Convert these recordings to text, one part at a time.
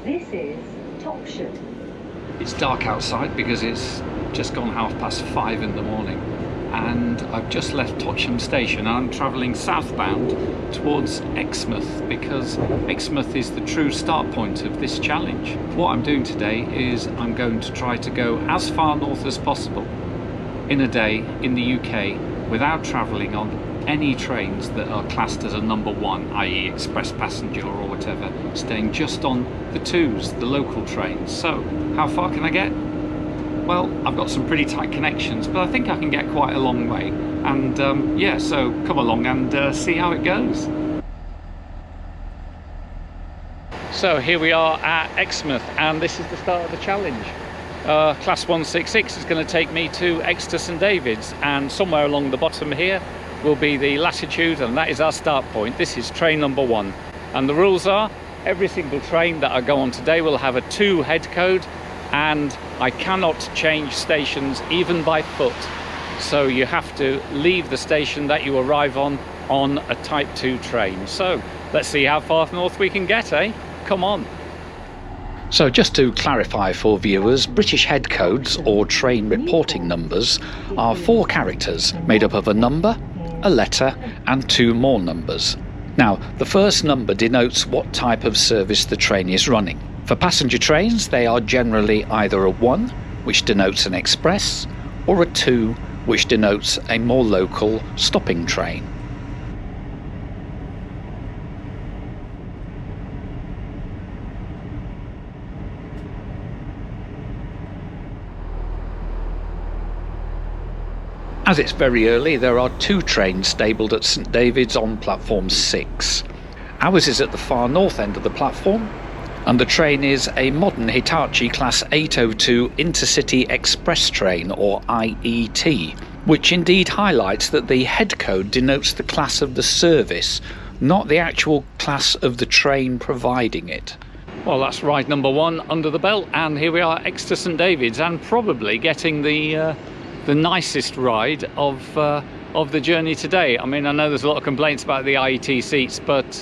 This is Topsham. It's dark outside because it's just gone 5:30 in the morning, and I've just left Topsham station and I'm travelling southbound towards Exmouth because Exmouth is the true start point of this challenge. What I'm doing today is I'm going to try to go as far north as possible in a day in the UK without travelling on any trains that are classed as a number one, i.e. express passenger or whatever, staying just on the twos, the local trains. So how far can I get? Well, I've got some pretty tight connections, but I think I can get quite a long way. And yeah, so come along and see how it goes. So here we are at Exmouth, and this is the start of the challenge. Class 166 is going to take me to Exeter St David's, and somewhere along the bottom here will be the latitude, and that is our start point. This is train number 1, and the rules are every single train that I go on today will have a 2 head code, and I cannot change stations even by foot. So you have to leave the station that you arrive on a type 2 train. So let's see how far north we can get, eh? Come on. So just to clarify for viewers, British head codes or train reporting numbers are 4 characters made up of a number, a letter and 2 more numbers. Now, the first number denotes what type of service the train is running. For passenger trains, they are generally either a 1, which denotes an express, or a 2, which denotes a more local stopping train. As it's very early, there are 2 trains stabled at St David's on platform 6. Ours is at the far north end of the platform, and the train is a modern Hitachi Class 802 Intercity Express train, or IET, which indeed highlights that the head code denotes the class of the service, not the actual class of the train providing it. Well, that's ride number 1 under the belt, and here we are at Exeter St David's, and probably getting the nicest ride of the journey today. I mean, I know there's a lot of complaints about the IET seats, but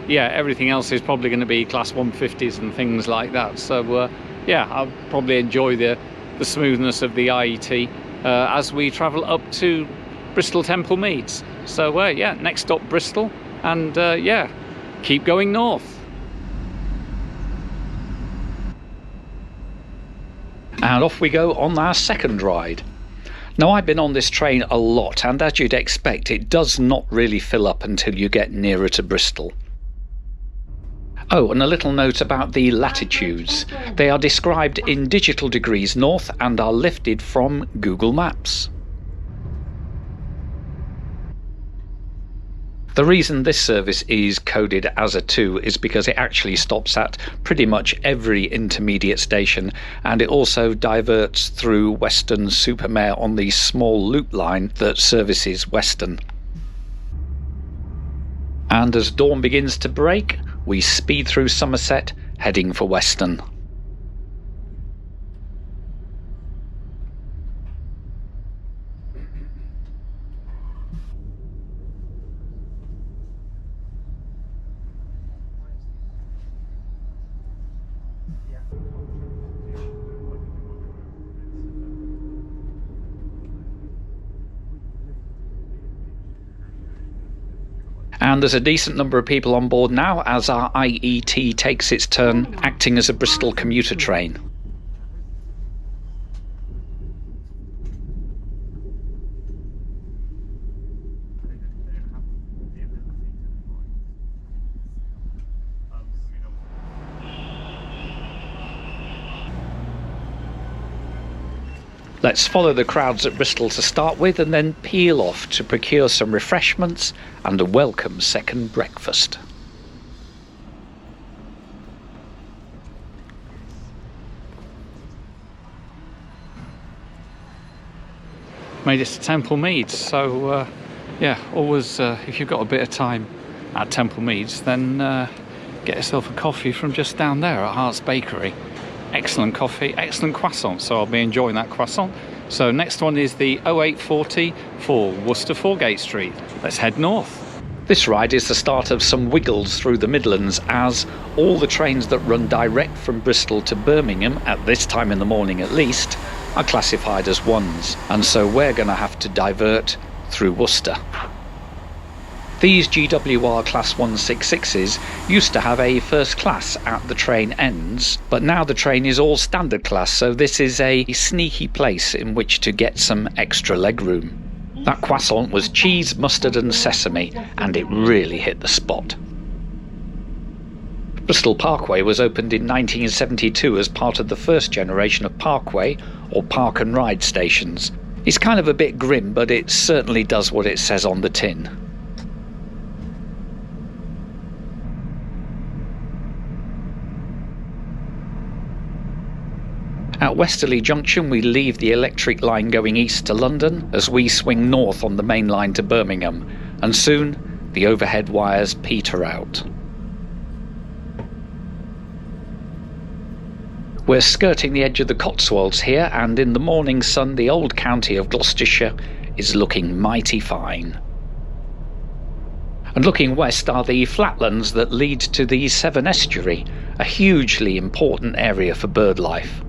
yeah, everything else is probably going to be class 150s and things like that. So yeah, I'll probably enjoy the smoothness of the IET as we travel up to Bristol Temple Meads. So yeah, next stop Bristol, and yeah, keep going north. And off we go on our second ride. Now, I've been on this train a lot, and as you'd expect, it does not really fill up until you get nearer to Bristol. Oh, and a little note about the latitudes. They are described in digital degrees north and are lifted from Google Maps. The reason this service is coded as a 2 is because it actually stops at pretty much every intermediate station, and it also diverts through Weston-super-Mare on the small loop line that services Weston. And as dawn begins to break, we speed through Somerset, heading for Weston. And there's a decent number of people on board now as our IET takes its turn acting as a Bristol commuter train. Let's follow the crowds at Bristol to start with, and then peel off to procure some refreshments and a welcome second breakfast. Made it to Temple Meads, so yeah, always if you've got a bit of time at Temple Meads, then get yourself a coffee from just down there at Hart's Bakery. Excellent coffee, excellent croissant, so I'll be enjoying that croissant. So next one is the 0840 for Worcester Foregate Street. Let's head north. This ride is the start of some wiggles through the Midlands, as all the trains that run direct from Bristol to Birmingham, at this time in the morning at least, are classified as ones, and so we're going to have to divert through Worcester. These GWR Class 166s used to have a first class at the train ends, but now the train is all standard class, so this is a sneaky place in which to get some extra legroom. That croissant was cheese, mustard and sesame, and it really hit the spot. Bristol Parkway was opened in 1972 as part of the first generation of Parkway, or Park and Ride stations. It's kind of a bit grim, but it certainly does what it says on the tin. At Westerly Junction we leave the electric line going east to London as we swing north on the main line to Birmingham, and soon the overhead wires peter out. We're skirting the edge of the Cotswolds here, and in the morning sun the old county of Gloucestershire is looking mighty fine. And looking west are the flatlands that lead to the Severn Estuary, a hugely important area for bird life.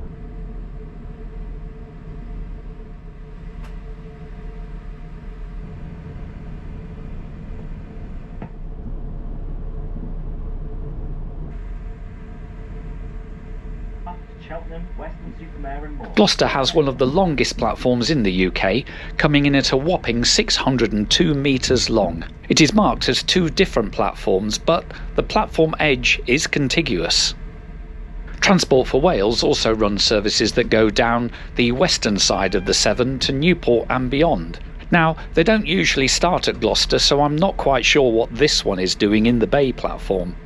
Gloucester has one of the longest platforms in the UK, coming in at a whopping 602 metres long. It is marked as two different platforms, but the platform edge is contiguous. Transport for Wales also runs services that go down the western side of the Severn to Newport and beyond. Now, they don't usually start at Gloucester, so I'm not quite sure what this one is doing in the Bay platform.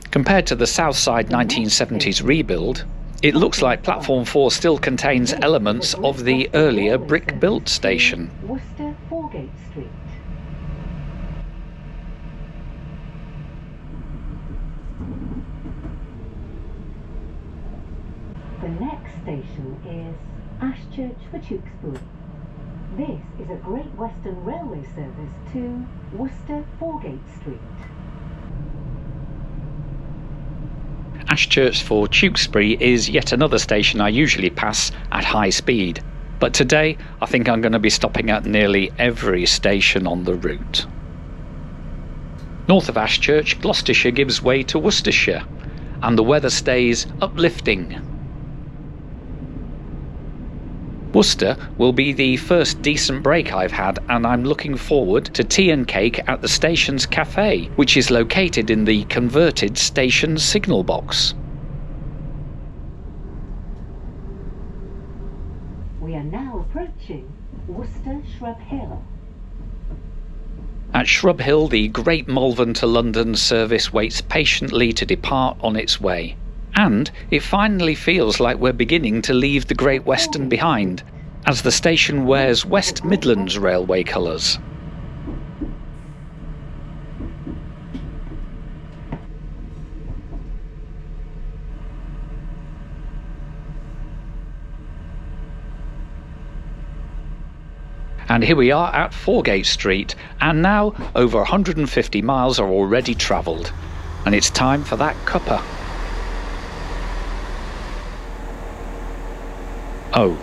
Compared to the Southside 1970s rebuild, it looks like Platform 4 still contains elements of the earlier brick-built station. Worcester Foregate Street. The next station is Ashchurch for Tewkesbury. This is a Great Western Railway service to Worcester Foregate Street. Ashchurch for Tewkesbury is yet another station I usually pass at high speed, but today I think I'm going to be stopping at nearly every station on the route. North of Ashchurch, Gloucestershire gives way to Worcestershire, and the weather stays uplifting. Worcester will be the first decent break I've had, and I'm looking forward to tea and cake at the station's cafe, which is located in the converted station signal box. We are now approaching Worcester Shrub Hill. At Shrub Hill, the Great Malvern to London service waits patiently to depart on its way. And it finally feels like we're beginning to leave the Great Western behind, as the station wears West Midlands Railway colours. And here we are at Foregate Street, and now over 150 miles are already travelled, and it's time for that cuppa. Oh.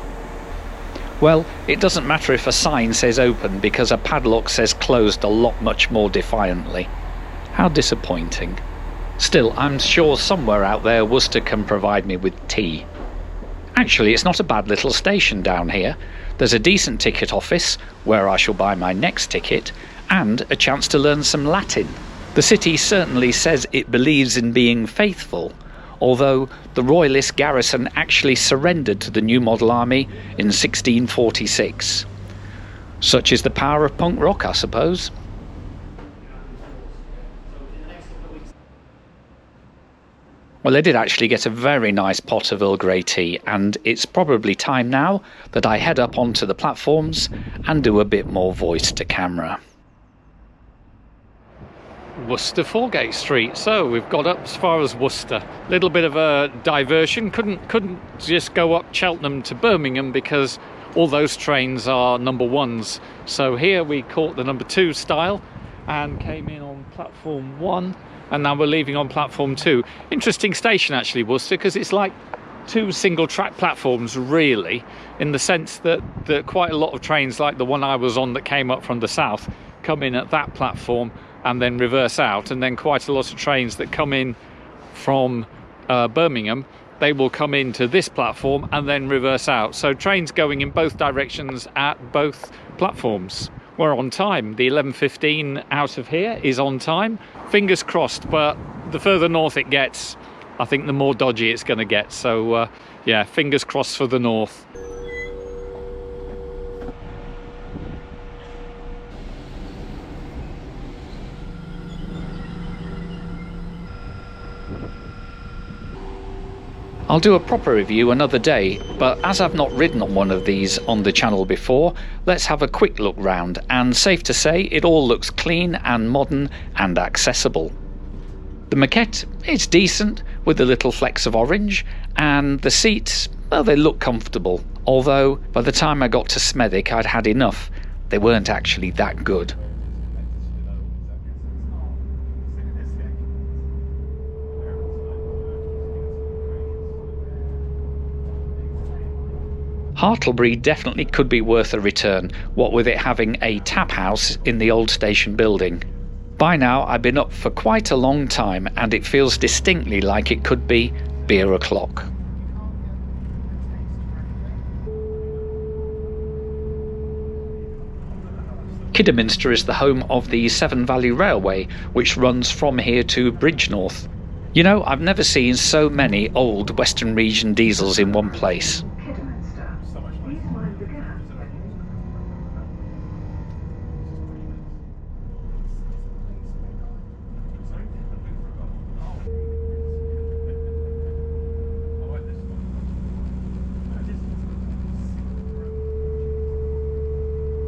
Well, it doesn't matter if a sign says open, because a padlock says closed a lot much more defiantly. How disappointing. Still, I'm sure somewhere out there Worcester can provide me with tea. Actually, it's not a bad little station down here. There's a decent ticket office, where I shall buy my next ticket, and a chance to learn some Latin. The city certainly says it believes in being faithful, although the royalist garrison actually surrendered to the New Model Army in 1646. Such is the power of punk rock, I suppose. Well, I did actually get a very nice pot of Earl Grey tea, and it's probably time now that I head up onto the platforms and do a bit more voice to camera. Worcester Foregate Street. So we've got up as far as Worcester. Little bit of a diversion. Couldn't just go up Cheltenham to Birmingham because all those trains are number 1s. So here we caught the number 2 style and came in on platform 1, and now we're leaving on platform 2. Interesting station actually, Worcester, because it's like 2 single track platforms really, in the sense that quite a lot of trains like the one I was on that came up from the south come in at that platform and then reverse out, and then quite a lot of trains that come in from Birmingham, they will come into this platform and then reverse out. So trains going in both directions at both platforms. We're on time. The 11:15 out of here is on time. Fingers crossed, but the further north it gets, I think the more dodgy it's going to get. So yeah, fingers crossed for the north. I'll do a proper review another day, but as I've not ridden on one of these on the channel before, let's have a quick look round, and safe to say it all looks clean and modern and accessible. The maquette is decent with a little flecks of orange, and the seats, well, they look comfortable, although by the time I got to Smethwick I'd had enough. They weren't actually that good. Hartlebury definitely could be worth a return, what with it having a tap house in the old station building. By now I've been up for quite a long time and it feels distinctly like it could be beer o'clock. Kidderminster is the home of the Severn Valley Railway, which runs from here to Bridgnorth. You know, I've never seen so many old Western Region diesels in one place.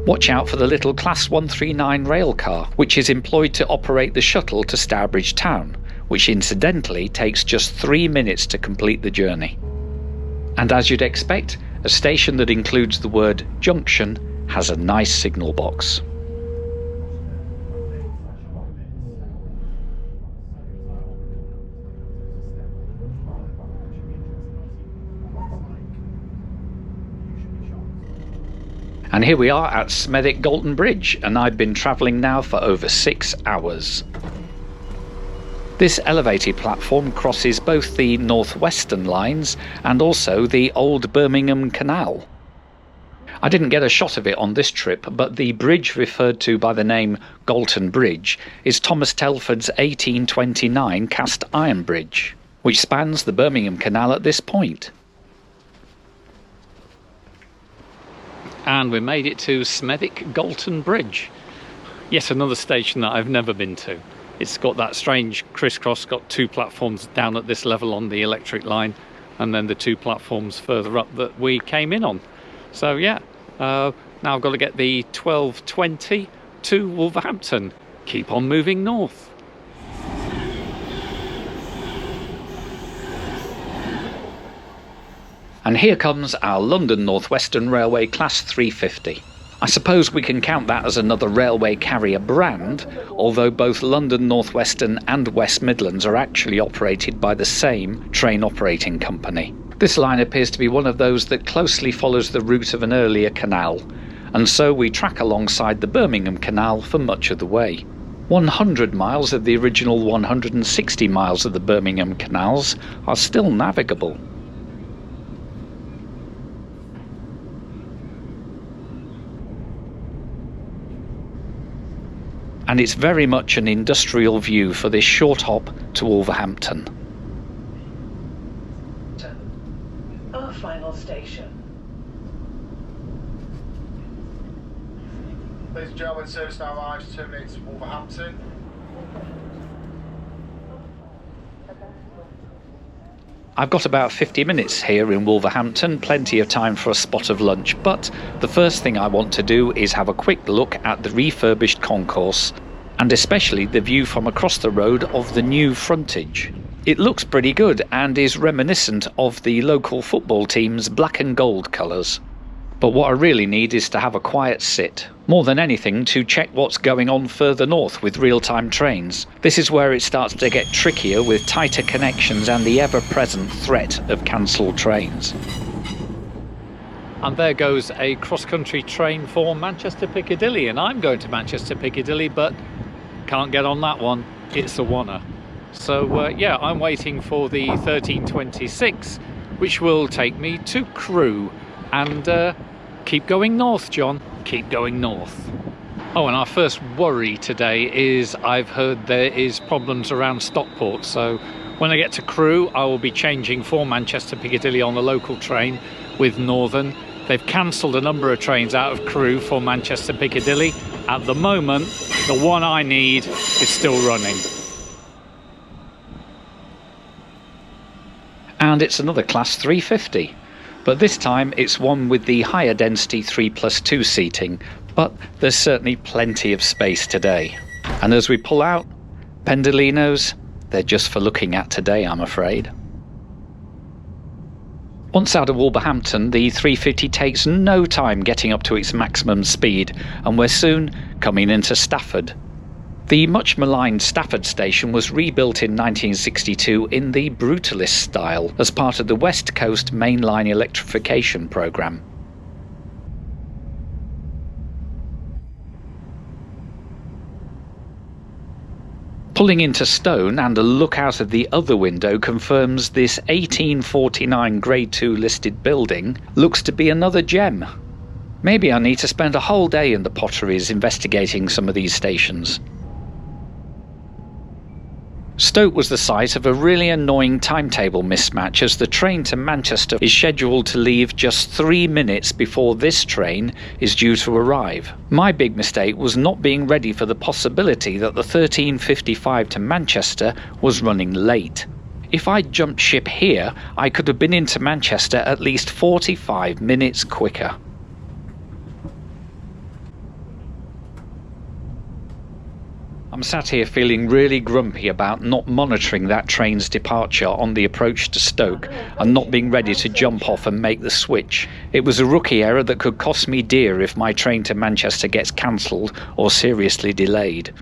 Watch out for the little Class 139 rail car, which is employed to operate the shuttle to Stourbridge Town, which incidentally takes just 3 minutes to complete the journey. And as you'd expect, a station that includes the word junction has a nice signal box. And here we are at Smethwick Galton Bridge, and I've been travelling now for over 6 hours. This elevated platform crosses both the northwestern lines and also the old Birmingham Canal. I didn't get a shot of it on this trip, but the bridge referred to by the name Galton Bridge is Thomas Telford's 1829 cast iron bridge, which spans the Birmingham Canal at this point. And we made it to Smethwick Galton Bridge. Yet another station that I've never been to. It's got that strange crisscross, got 2 platforms down at this level on the electric line, and then the 2 platforms further up that we came in on. So yeah, now I've got to get the 12:20 to Wolverhampton. Keep on moving north. And here comes our London North Western Railway Class 350. I suppose we can count that as another railway carrier brand, although both London North Western and West Midlands are actually operated by the same train operating company. This line appears to be one of those that closely follows the route of an earlier canal, and so we track alongside the Birmingham Canal for much of the way. 100 miles of the original 160 miles of the Birmingham canals are still navigable. And it's very much an industrial view for this short hop to Wolverhampton. Our final station. Ladies and gentlemen, service now arrives, terminates Wolverhampton. I've got about 50 minutes here in Wolverhampton, plenty of time for a spot of lunch, but the first thing I want to do is have a quick look at the refurbished concourse, and especially the view from across the road of the new frontage. It looks pretty good and is reminiscent of the local football team's black and gold colours. But what I really need is to have a quiet sit. More than anything, to check what's going on further north with real-time trains. This is where it starts to get trickier with tighter connections and the ever-present threat of cancelled trains. And there goes a cross-country train for Manchester Piccadilly, and I'm going to Manchester Piccadilly, but can't get on that one. It's a oneer. So yeah, I'm waiting for the 1326, which will take me to Crewe. And keep going north, John. Keep going north. Oh, and our first worry today is I've heard there is problems around Stockport. So when I get to Crewe, I will be changing for Manchester Piccadilly on the local train with Northern. They've cancelled a number of trains out of Crewe for Manchester Piccadilly. At the moment, the one I need is still running. And it's another Class 350. But this time it's one with the higher density 3+2 seating, but there's certainly plenty of space today. And as we pull out, Pendolinos, they're just for looking at today, I'm afraid. Once out of Wolverhampton, the 350 takes no time getting up to its maximum speed, and we're soon coming into Stafford. The much maligned Stafford station was rebuilt in 1962 in the brutalist style as part of the West Coast mainline electrification programme. Pulling into Stone and a look out of the other window confirms this 1849 Grade 2 listed building looks to be another gem. Maybe I need to spend a whole day in the Potteries investigating some of these stations. Stoke was the site of a really annoying timetable mismatch, as the train to Manchester is scheduled to leave just 3 minutes before this train is due to arrive. My big mistake was not being ready for the possibility that the 1355 to Manchester was running late. If I'd jumped ship here, I could have been into Manchester at least 45 minutes quicker. I'm sat here feeling really grumpy about not monitoring that train's departure on the approach to Stoke and not being ready to jump off and make the switch. It was a rookie error that could cost me dear if my train to Manchester gets cancelled or seriously delayed.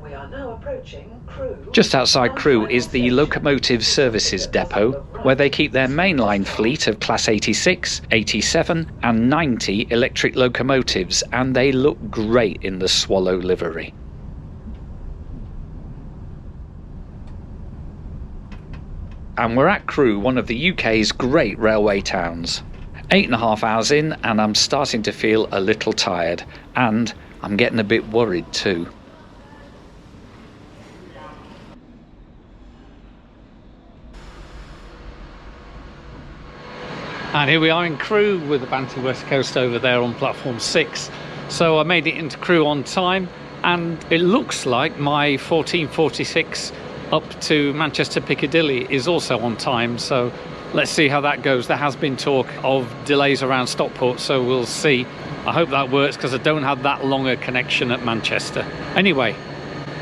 We are now approaching Crewe. Just outside Crewe is the Locomotive Services Depot, where they keep their mainline fleet of Class 86, 87 and 90 electric locomotives, and they look great in the Swallow livery. And we're at Crewe, one of the UK's great railway towns. 8.5 hours in and I'm starting to feel a little tired, and I'm getting a bit worried too. And here we are in Crewe with the Banty West Coast over there on platform 6. So I made it into Crewe on time, and it looks like my 1446 up to Manchester Piccadilly is also on time. So let's see how that goes. There has been talk of delays around Stockport, so we'll see. I hope that works because I don't have that long a connection at Manchester. Anyway,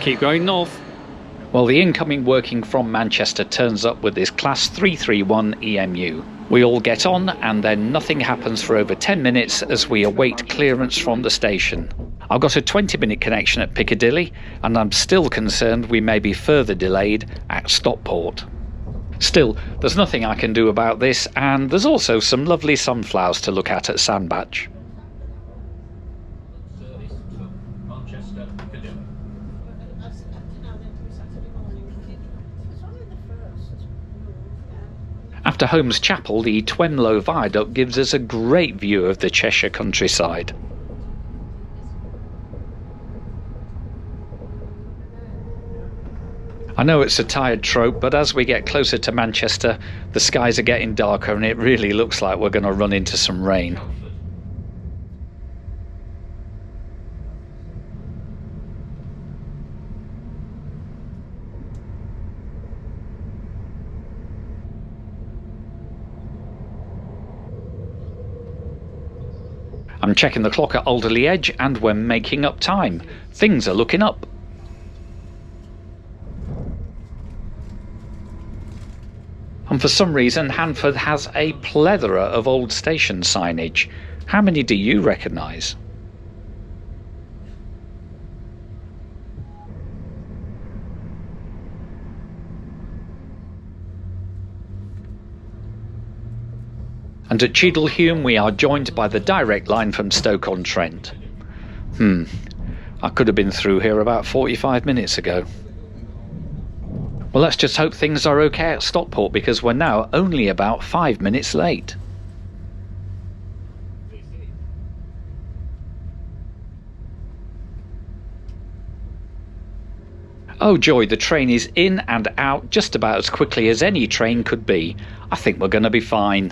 keep going north. Well, the incoming working from Manchester turns up with this Class 331 EMU. We all get on, and then nothing happens for over 10 minutes as we await clearance from the station. I've got a 20-minute connection at Piccadilly, and I'm still concerned we may be further delayed at Stockport. Still, there's nothing I can do about this, and there's also some lovely sunflowers to look at Sandbach. After Holmes Chapel, the Twemlow Viaduct gives us a great view of the Cheshire countryside. I know it's a tired trope, but as we get closer to Manchester, the skies are getting darker and it really looks like we're going to run into some rain. I'm checking the clock at Alderley Edge and we're making up time. Things are looking up. And for some reason, Handford has a plethora of old station signage. How many do you recognise? And at Cheadlehume we are joined by the direct line from Stoke-on-Trent. I could have been through here about 45 minutes ago. Well, let's just hope things are okay at Stockport, because we're now only about 5 minutes late. Oh joy, the train is in and out just about as quickly as any train could be. I think we're going to be fine.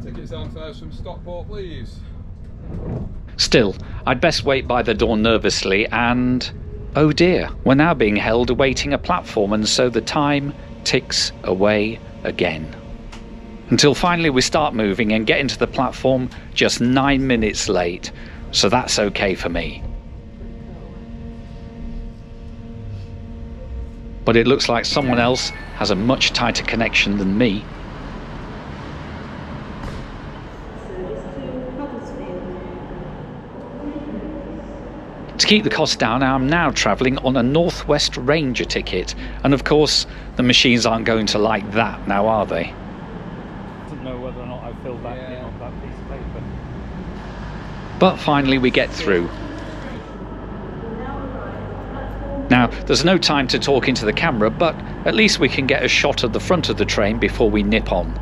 Tickets on first from Stockport, please. Still, I'd best wait by the door nervously and... oh dear, we're now being held awaiting a platform, and so the time ticks away again. Until finally we start moving and get into the platform just 9 minutes late, so that's okay for me. But it looks like someone else has a much tighter connection than me. To keep the cost down, I'm now travelling on a North West Ranger ticket, and of course the machines aren't going to like that now, are they? I don't know whether or not I filled that in on that piece of paper. But finally we get through. Now there's no time to talk into the camera, but at least we can get a shot of the front of the train before we nip on.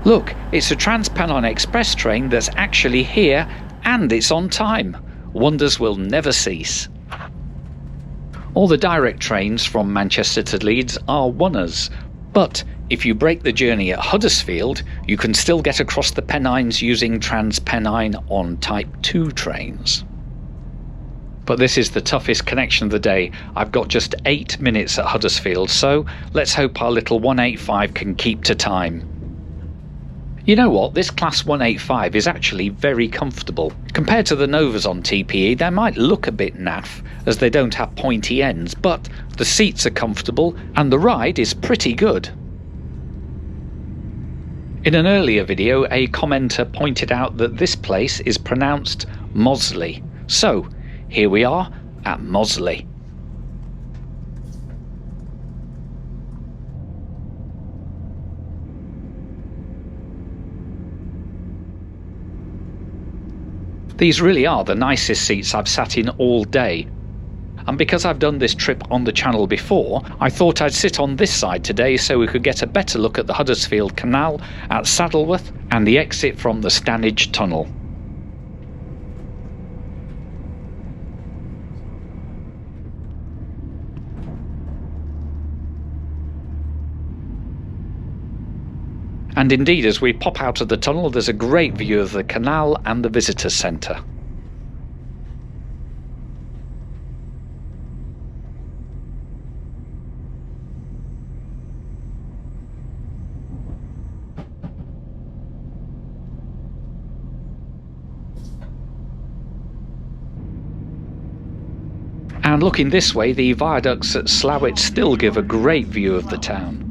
Look, it's a Trans-Pennine Express train that's actually here, and it's on time. Wonders will never cease. All the direct trains from Manchester to Leeds are oneers, but if you break the journey at Huddersfield, you can still get across the Pennines using Trans-Pennine on Type 2 trains. But this is the toughest connection of the day. I've got just 8 minutes at Huddersfield, so let's hope our little 185 can keep to time. You know what, this Class 185 is actually very comfortable. Compared to the Novas on TPE, they might look a bit naff as they don't have pointy ends, but the seats are comfortable and the ride is pretty good. In an earlier video, a commenter pointed out that this place is pronounced Mosley. So, here we are at Mosley. These really are the nicest seats I've sat in all day. And because I've done this trip on the channel before, I thought I'd sit on this side today so we could get a better look at the Huddersfield Canal at Saddleworth and the exit from the Stanage Tunnel. And indeed, as we pop out of the tunnel, there's a great view of the canal and the visitor centre. And looking this way, the viaducts at Slowett still give a great view of the town.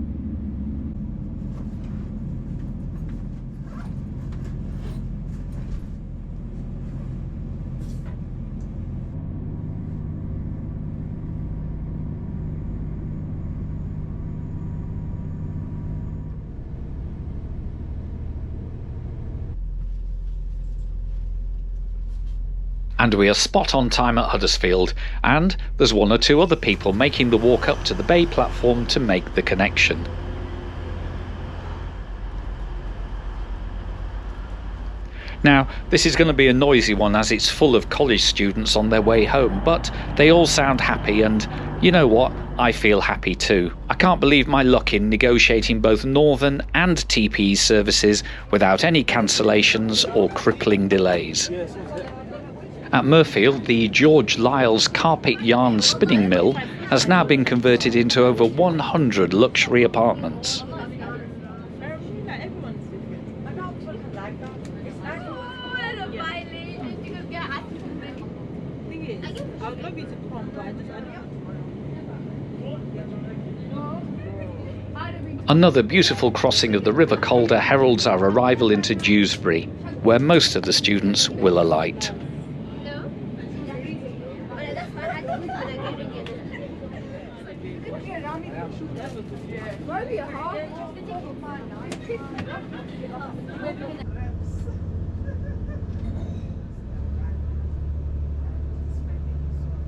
And we are spot on time at Huddersfield, and there's one or two other people making the walk up to the bay platform to make the connection. Now, this is going to be a noisy one as it's full of college students on their way home, but they all sound happy, and you know what? I feel happy too. I can't believe my luck in negotiating both Northern and TPE services without any cancellations or crippling delays. At Murfield, the George Lyle's carpet yarn spinning mill has now been converted into over 100 luxury apartments. Another beautiful crossing of the River Calder heralds our arrival into Dewsbury, where most of the students will alight.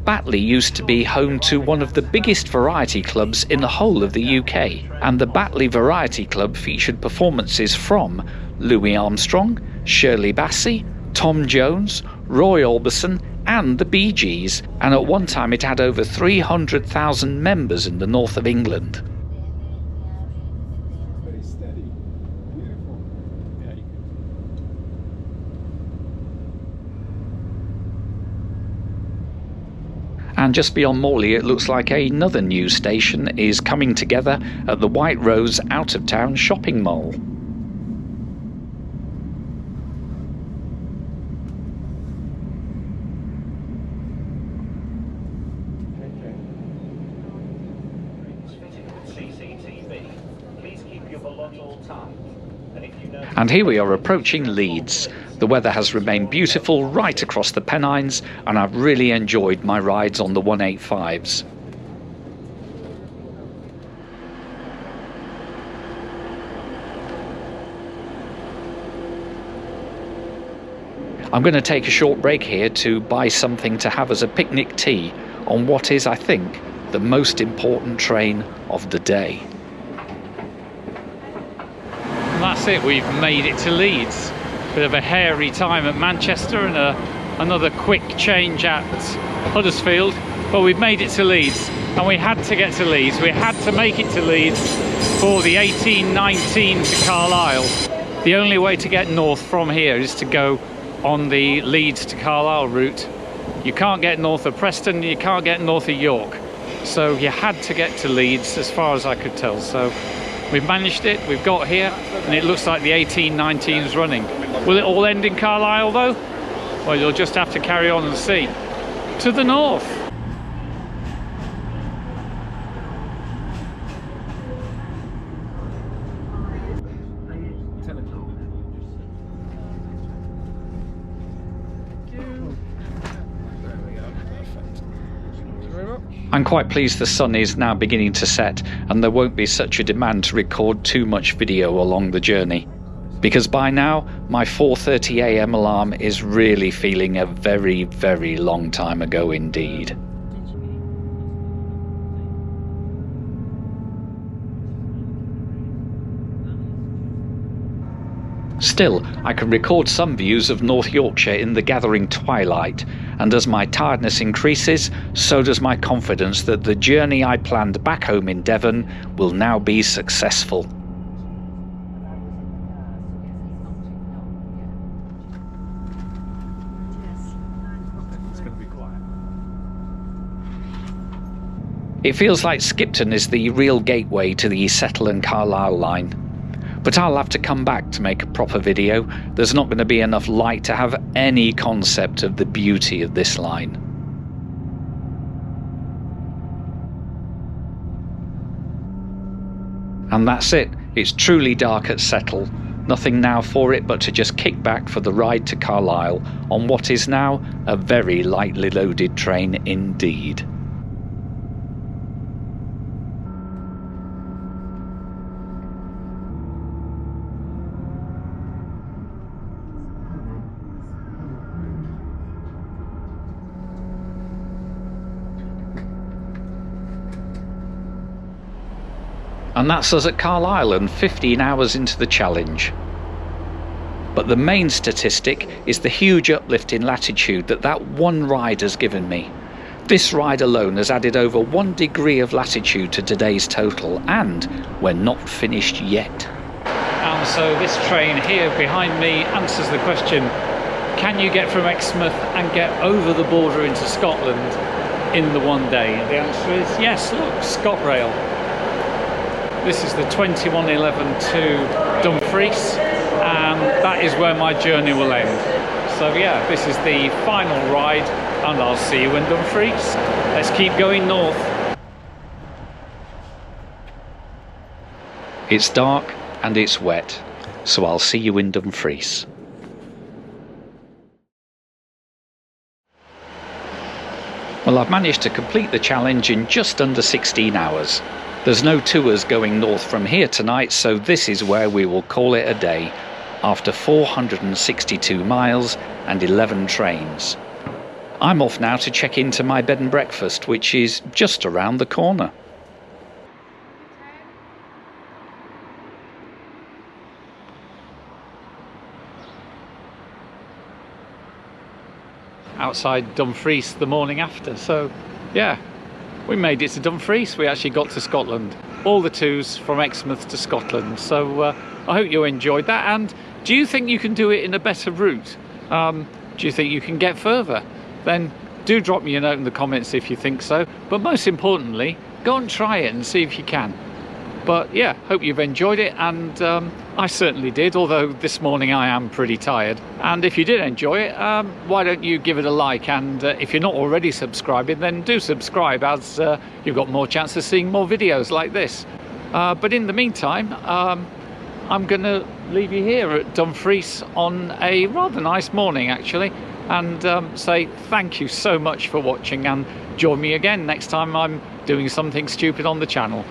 Batley used to be home to one of the biggest variety clubs in the whole of the UK, and the Batley Variety Club featured performances from Louis Armstrong, Shirley Bassey, Tom Jones, Roy Orbison and the Bee Gees, and at one time it had over 300,000 members in the north of England. Very steady. Beautiful. Yeah, And just beyond Morley, it looks like another news station is coming together at the White Rose out-of-town shopping mall. And here we are approaching Leeds. The weather has remained beautiful right across the Pennines, and I've really enjoyed my rides on the 185s. I'm going to take a short break here to buy something to have as a picnic tea on what is, I think, the most important train of the day. And that's it, we've made it to Leeds. Bit of a hairy time at Manchester and another quick change at Huddersfield, but we've made it to Leeds, and we had to get to Leeds. We had to make it to Leeds for the 1819 to Carlisle. The only way to get north from here is to go on the Leeds to Carlisle route. You can't get north of Preston, you can't get north of York, so you had to get to Leeds as far as I could tell. So we've managed it, we've got here, and it looks like the 1819 is running. Will it all end in Carlisle though? Well, you'll just have to carry on and see. To the north. I'm quite pleased the sun is now beginning to set, and there won't be such a demand to record too much video along the journey, because by now my 4:30 AM alarm is really feeling a very, very long time ago indeed. Still, I can record some views of North Yorkshire in the gathering twilight, and as my tiredness increases, so does my confidence that the journey I planned back home in Devon will now be successful. it's going to be quiet. It feels like Skipton is the real gateway to the Settle and Carlisle line. But I'll have to come back to make a proper video. There's not going to be enough light to have any concept of the beauty of this line. And that's it. It's truly dark at Settle. Nothing now for it but to just kick back for the ride to Carlisle on what is now a very lightly loaded train indeed. And that's us at Carlisle and 15 hours into the challenge. But the main statistic is the huge uplift in latitude that one ride has given me. This ride alone has added over 1 degree of latitude to today's total, and we're not finished yet. And so this train here behind me answers the question, can you get from Exmouth and get over the border into Scotland in the one day? And the answer is yes, look, ScotRail. This is the 2111 to Dumfries, and that is where my journey will end. So yeah, this is the final ride and I'll see you in Dumfries. Let's keep going north. It's dark and it's wet, so I'll see you in Dumfries. Well, I've managed to complete the challenge in just under 16 hours. There's no tours going north from here tonight, so this is where we will call it a day, after 462 miles and 11 trains. I'm off now to check into my bed and breakfast, which is just around the corner. Outside Dumfries the morning after, so yeah, we made it to Dumfries. We actually got to Scotland, all the twos from Exmouth to Scotland, so I hope you enjoyed that. And do you think you can do it in a better route? Do you think you can get further? Then do drop me a note in the comments if you think so, but most importantly, go and try it and see if you can. But yeah, hope you've enjoyed it, and I certainly did, although this morning I am pretty tired. And if you did enjoy it, why don't you give it a like, and if you're not already subscribing, then do subscribe, as you've got more chance of seeing more videos like this. But in the meantime, I'm going to leave you here at Dumfries on a rather nice morning actually, and say thank you so much for watching, and join me again next time I'm doing something stupid on the channel.